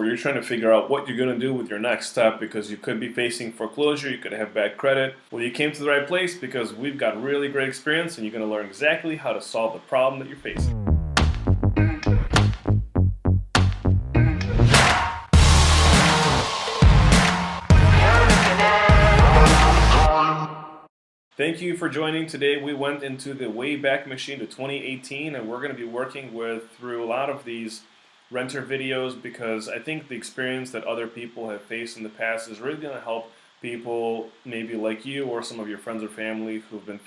where you're trying to figure out what you're going to do with your next step because you could be facing foreclosure, you could have bad credit. Well, you came to the right place because we've got really great experience and you're going to learn exactly how to solve the problem that you're facing. Thank you for joining. Today we went into the Wayback Machine to 2018 and we're going to be working through a lot of these renter videos because I think the experience that other people have faced in the past is really going to help people maybe like you or some of your friends or family who've been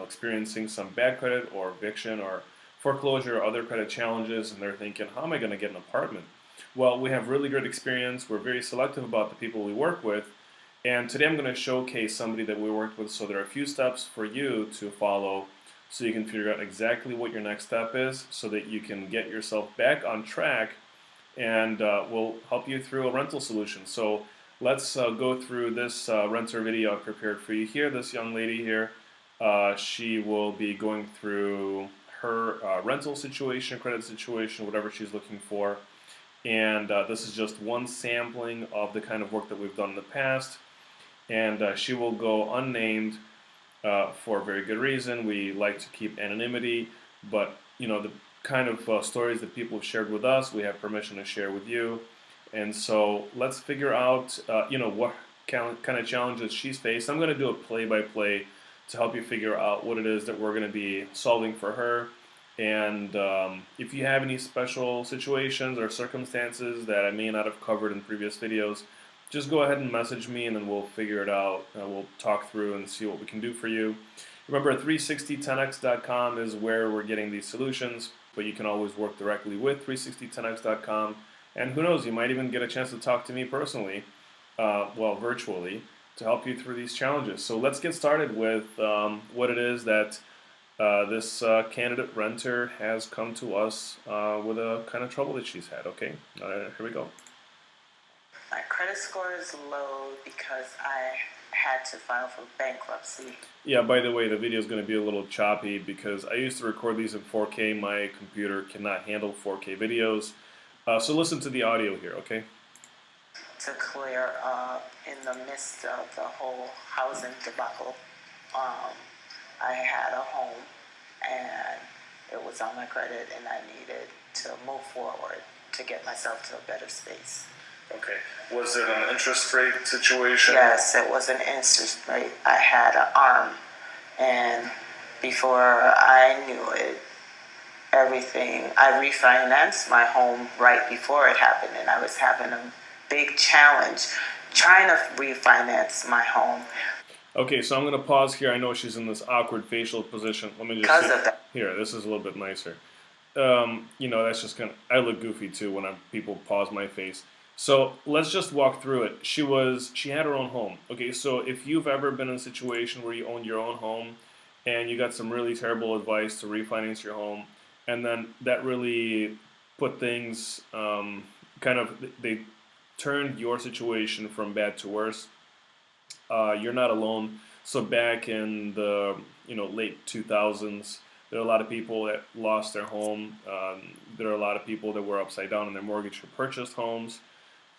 experiencing some bad credit or eviction or foreclosure or other credit challenges, and they're thinking, how am I going to get an apartment? Well, we have really great experience. We're very selective about the people we work with. And today I'm going to showcase somebody that we worked with, so there are a few steps for you to follow so you can figure out exactly what your next step is so that you can get yourself back on track, and we'll help you through a rental solution. So let's go through this renter video I prepared for you here. This young lady here, she will be going through her rental situation, credit situation, whatever she's looking for. And this is just one sampling of the kind of work that we've done in the past. And she will go unnamed for a very good reason. We like to keep anonymity, but the kind of stories that people have shared with us, we have permission to share with you. And so let's figure out what kind of challenges she's faced. I'm going to do a play-by-play to help you figure out what it is that we're going to be solving for her. And if you have any special situations or circumstances that I may not have covered in previous videos, just go ahead and message me and then we'll figure it out. We'll talk through and see what we can do for you. Remember, 36010x.com is where we're getting these solutions, but you can always work directly with 36010x.com. And who knows, you might even get a chance to talk to me personally, virtually, to help you through these challenges. So let's get started with what it is that this candidate renter has come to us with a kind of trouble that she's had. Okay, here we go. My credit score is low because I had to file for bankruptcy. Yeah, by the way, the video is going to be a little choppy because I used to record these in 4K. My computer cannot handle 4K videos. So listen to the audio here, okay? To clear up in the midst of the whole housing debacle, I had a home and it was on my credit and I needed to move forward to get myself to a better space. Okay. Was it an interest rate situation? Yes, it was an interest rate. I had an arm, and before I knew it, I refinanced my home right before it happened, and I was having a big challenge trying to refinance my home. Okay, so I'm going to pause here. I know she's in this awkward facial position. Let me just Because of that. Here, this is a little bit nicer. That's just kind of, I look goofy too when people pause my face. So let's just walk through it. She had her own home. Okay, so if you've ever been in a situation where you owned your own home and you got some really terrible advice to refinance your home, and then that really put things they turned your situation from bad to worse. You're not alone. So back in the late 2000s, there are a lot of people that lost their home. There are a lot of people that were upside down in their mortgage who purchased homes.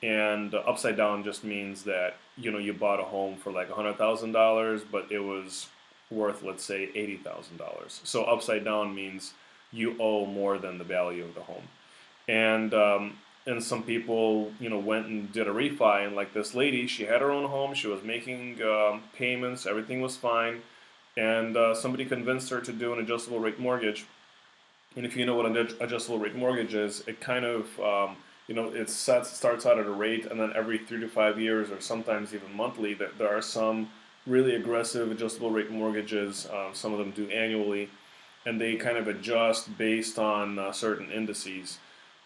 And upside down just means that you bought a home for like $100,000, but it was worth, let's say, $80,000. So upside down means you owe more than the value of the home. And some people went and did a refi, and like this lady, she had her own home, she was making payments, everything was fine, and somebody convinced her to do an adjustable rate mortgage. And if you know what an adjustable rate mortgage is, it kind of it starts out at a rate, and then every 3 to 5 years, or sometimes even monthly, there are some really aggressive adjustable rate mortgages. Some of them do annually, and they kind of adjust based on certain indices.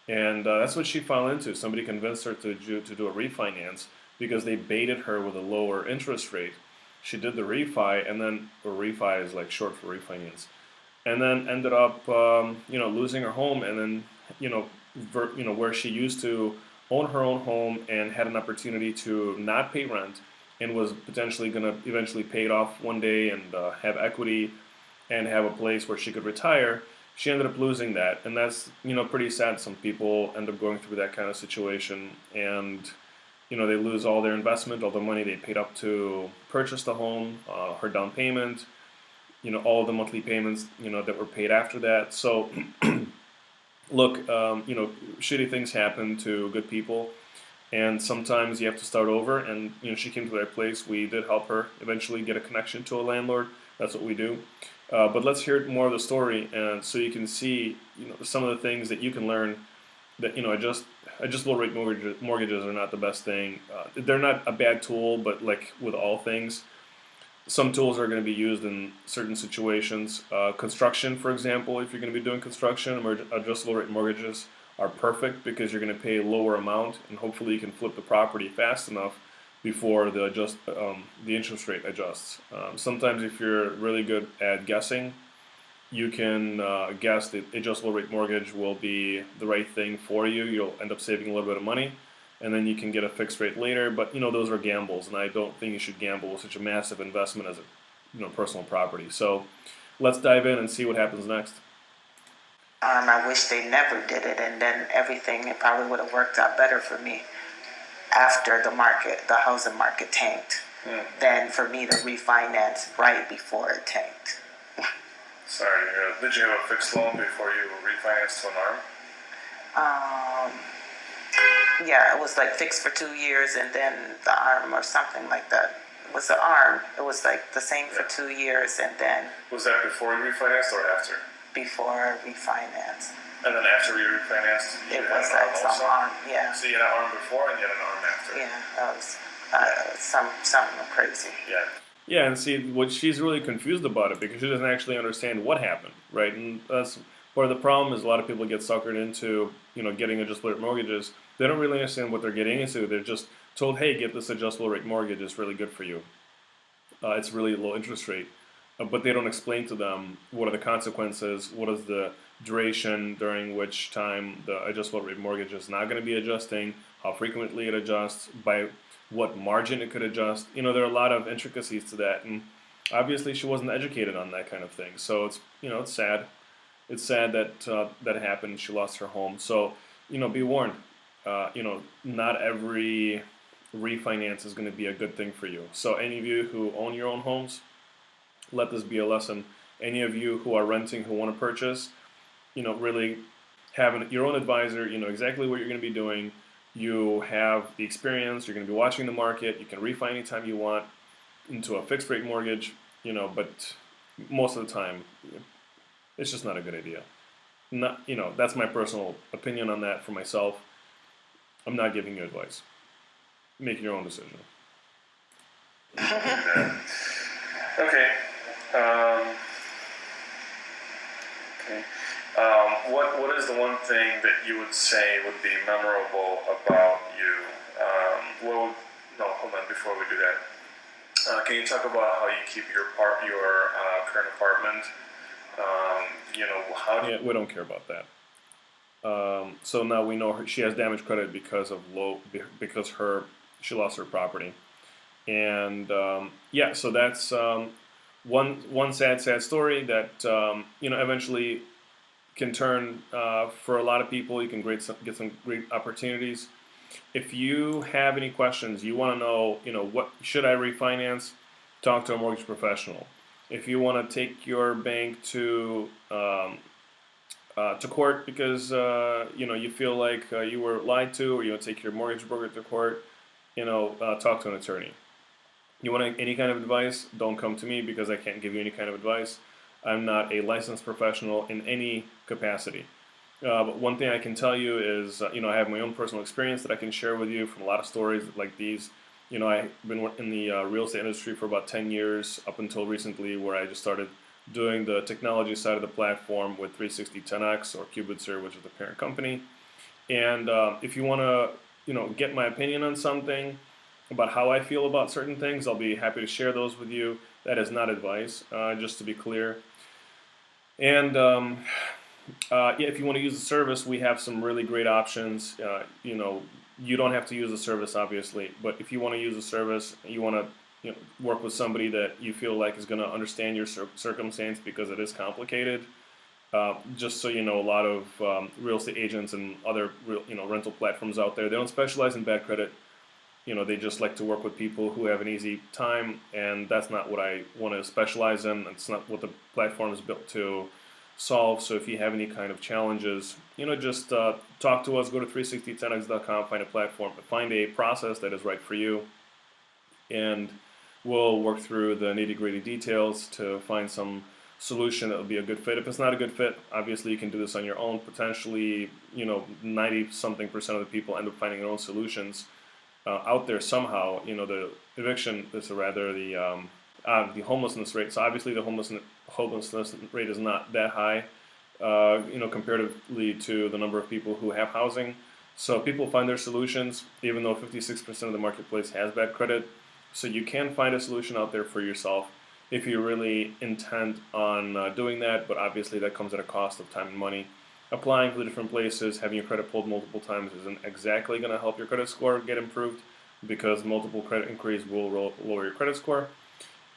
And that's what she fell into. Somebody convinced her to do a refinance because they baited her with a lower interest rate. She did the refi, and then the refi is like short for refinance, and then ended up losing her home, and then where she used to own her own home and had an opportunity to not pay rent and was potentially going to eventually pay it off one day and have equity and have a place where she could retire, she ended up losing that, and that's pretty sad. Some people end up going through that kind of situation, and they lose all their investment, all the money they paid up to purchase the home, her down payment, all of the monthly payments, that were paid after that. So, look, shitty things happen to good people, and sometimes you have to start over. And she came to the right place. We did help her eventually get a connection to a landlord. That's what we do. But let's hear more of the story, and so you can see, some of the things that you can learn. That adjustable rate mortgages are not the best thing. They're not a bad tool, but like with all things, some tools are going to be used in certain situations. Construction, for example, if you're going to be doing construction, adjustable rate mortgages are perfect because you're going to pay a lower amount, and hopefully you can flip the property fast enough before the interest rate adjusts. Sometimes, if you're really good at guessing, you can guess that adjustable rate mortgage will be the right thing for you. You'll end up saving a little bit of money, and then you can get a fixed rate later. But those are gambles, and I don't think you should gamble with such a massive investment as a personal property. So let's dive in and see what happens next. I wish they never did it, and then everything, it probably would have worked out better for me after the housing market tanked, than for me to refinance right before it tanked. Sorry, did you have a fixed loan before you refinanced to an ARM? Yeah, it was like fixed for 2 years, and then the ARM or something like that. It was the ARM. It was like the same for 2 years, and then... Was that before you refinanced or after? Before I refinanced. And then after you refinanced, it was like some ARM, yeah. So you had an ARM before and you had an ARM after. Yeah, that was something crazy. Yeah. Yeah, and see, what she's really confused about it because she doesn't actually understand what happened, right? And that's part of the problem is a lot of people get suckered into, getting adjustable rate mortgages. They don't really understand what they're getting into. They're just told, hey, get this adjustable rate mortgage. It's really good for you. It's really low interest rate. But they don't explain to them what are the consequences, what is the duration during which time the adjustable rate mortgage is not going to be adjusting, how frequently it adjusts, by what margin it could adjust. There are a lot of intricacies to that, and obviously she wasn't educated on that kind of thing. So it's it's sad. It's sad that that happened. She lost her home. So be warned. Not every refinance is going to be a good thing for you. So any of you who own your own homes, let this be a lesson. Any of you who are renting who want to purchase, really have your own advisor. Exactly what you're going to be doing. You have the experience, you're going to be watching the market, you can refi anytime you want into a fixed rate mortgage, but most of the time, it's just not a good idea. That's my personal opinion on that for myself. I'm not giving you advice. Make your own decision. Okay. What is the one thing that you would say would be memorable about you? Hold on, before we do that. Can you talk about how you keep your current apartment? Yeah, we don't care about that. So now we know she has damage credit because she lost her property. And so that's one sad story that eventually can turn for a lot of people. You can get some great opportunities. If you have any questions, you want to know, what should I refinance? Talk to a mortgage professional. If you want to take your bank to court because you feel like you were lied to, or you want to take your mortgage broker to court, talk to an attorney. You want any kind of advice? Don't come to me because I can't give you any kind of advice. I'm not a licensed professional in any capacity. But one thing I can tell you is, I have my own personal experience that I can share with you from a lot of stories like these. I've been in the real estate industry for about 10 years, up until recently, where I just started doing the technology side of the platform with 36010X or Cubitzer, which is the parent company. And if you want to, get my opinion on something, about how I feel about certain things, I'll be happy to share those with you. That is not advice, just to be clear. And if you want to use the service, we have some really great options. You don't have to use the service, obviously, but if you want to use the service, you want to work with somebody that you feel like is going to understand your circumstance because it is complicated. Just so you know, a lot of real estate agents and other rental platforms out there, they don't specialize in bad credit. They just like to work with people who have an easy time, and that's not what I want to specialize in. It's not what the platform is built to solve. So if you have any kind of challenges, just talk to us. Go to 36010x.com, find a platform, find a process that is right for you, and we'll work through the nitty-gritty details to find some solution that will be a good fit. If it's not a good fit, obviously you can do this on your own. Potentially, 90 something percent of the people end up finding their own solutions out there somehow. The eviction is rather the homelessness rate. So obviously the homelessness rate is not that high, comparatively to the number of people who have housing. So people find their solutions, even though 56% of the marketplace has bad credit. So you can find a solution out there for yourself if you really intend on doing that. But obviously that comes at a cost of time and money. Applying for the different places, having your credit pulled multiple times isn't exactly going to help your credit score get improved, because multiple credit inquiries will lower your credit score.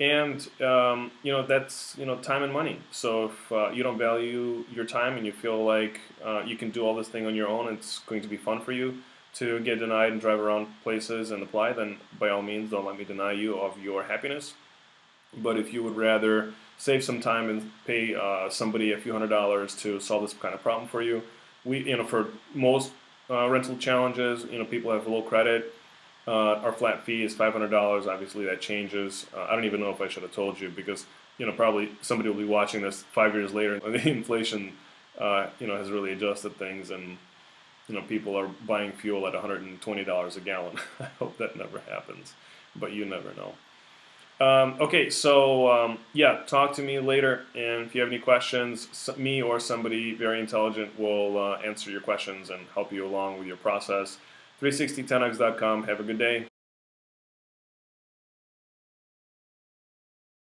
And that's time and money. So if you don't value your time and you feel like you can do all this thing on your own, it's going to be fun for you to get denied and drive around places and apply, then by all means don't let me deny you of your happiness. But if you would rather save some time and pay somebody a few $100s to solve this kind of problem for you, for most rental challenges, people have low credit. Our flat fee is $500. Obviously, that changes. I don't even know if I should have told you, because probably somebody will be watching this 5 years later, and the inflation has really adjusted things, and people are buying fuel at $120 a gallon. I hope that never happens, but you never know. Okay, so yeah, talk to me later, and if you have any questions, me or somebody very intelligent will answer your questions and help you along with your process. 36010x.com. Have a good day.